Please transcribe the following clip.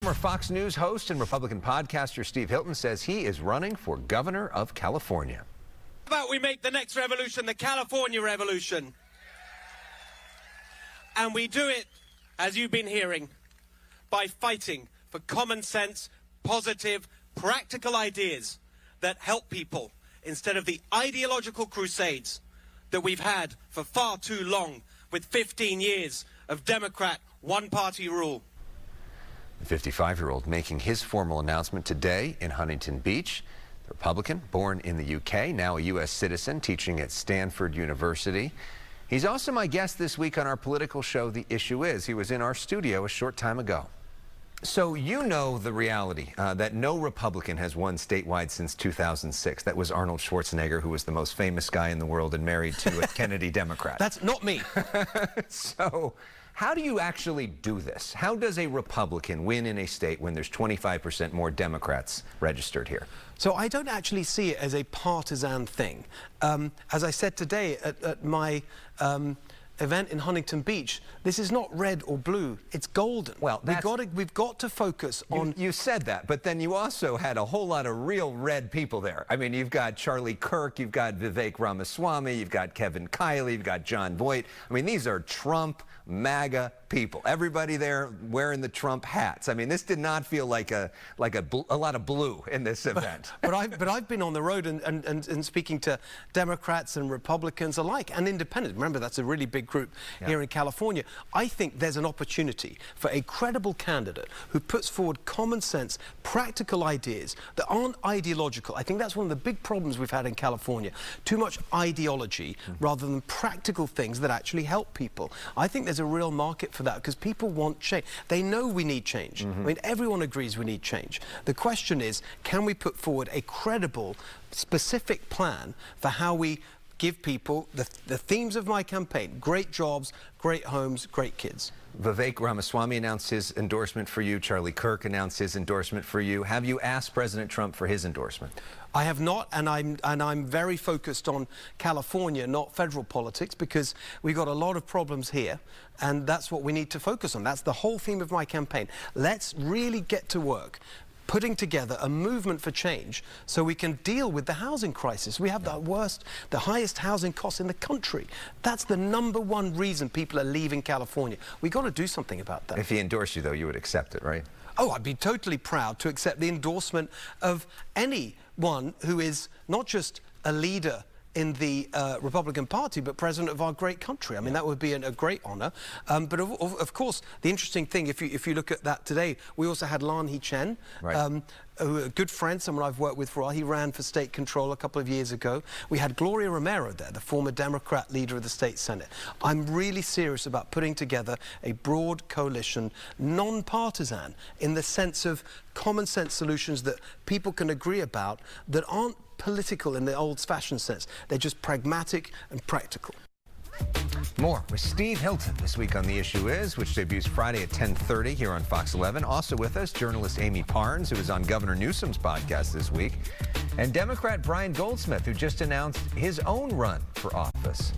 Former Fox News host and Republican podcaster Steve Hilton says he is running for governor of California. How about we make the next revolution the California Revolution? And we do it, as you've been hearing, by fighting for common sense, positive, practical ideas that help people instead of the ideological crusades that we've had for far too long with 15 years of Democrat one-party rule. The 55-year-old making his formal announcement today in Huntington Beach. The Republican, born in the UK, now a U.S. citizen, teaching at Stanford University. He's also my guest this week on our political show, The Issue Is. He was in our studio a short time ago. So you know the reality that no Republican has won statewide since 2006. That was Arnold Schwarzenegger, who was the most famous guy in the world and married to a Kennedy Democrat. That's not me. So how do you actually do this? How does a Republican win in a state when there's 25% more Democrats registered here? So I don't actually see it as a partisan thing. As I said today at my event in Huntington Beach, this is not red or blue, it's golden. Well, we've got to focus on... You said that, but then you also had a whole lot of real red people there. I mean, you've got Charlie Kirk, you've got Vivek Ramaswamy, you've got Kevin Kiley, you've got John Voight. I mean, these are Trump, MAGA people. Everybody there wearing the Trump hats. I mean, this did not feel like a lot of blue in this event. But I've been on the road and speaking to Democrats and Republicans alike and independents. Remember, that's a really big group here in California. I think there's an opportunity for a credible candidate who puts forward common sense, practical ideas that aren't ideological. I think that's one of the big problems we've had in California. Too much ideology rather than practical things that actually help people. I think there's a real market for that because people want change. They know we need change. I mean, everyone agrees we need change. The question is, can we put forward a credible, specific plan for how we give people the themes of my campaign: great jobs, great homes, great kids. Vivek Ramaswamy announced his endorsement for you. Charlie Kirk announced his endorsement for you. Have you asked President Trump for his endorsement? I have not, and I'm very focused on California, not federal politics, because we've got a lot of problems here, and that's what we need to focus on. That's the whole theme of my campaign. Let's really get to work putting together a movement for change so we can deal with the housing crisis. We have the highest housing costs in the country. That's the #1 reason people are leaving California. We've got to do something about that. If he endorsed you, though, you would accept it, right? Oh, I'd be totally proud to accept the endorsement of anyone who is not just a leader in the Republican Party, but president of our great country. I mean, that would be a great honor. But of course, the interesting thing, if you look at that today, we also had Lan He-chen, a good friend, someone I've worked with for a while. He ran for state control a couple of years ago. We had Gloria Romero there, the former Democrat leader of the state Senate. I'm really serious about putting together a broad coalition, non-partisan, in the sense of common sense solutions that people can agree about, that aren't political in the old-fashioned sense. They're just pragmatic and practical. More with Steve Hilton this week on The Issue Is, which debuts Friday at 10:30 here on Fox 11. Also with us, journalist Amy Parnes, who is on Governor Newsom's podcast this week, and Democrat Brian Goldsmith, who just announced his own run for office.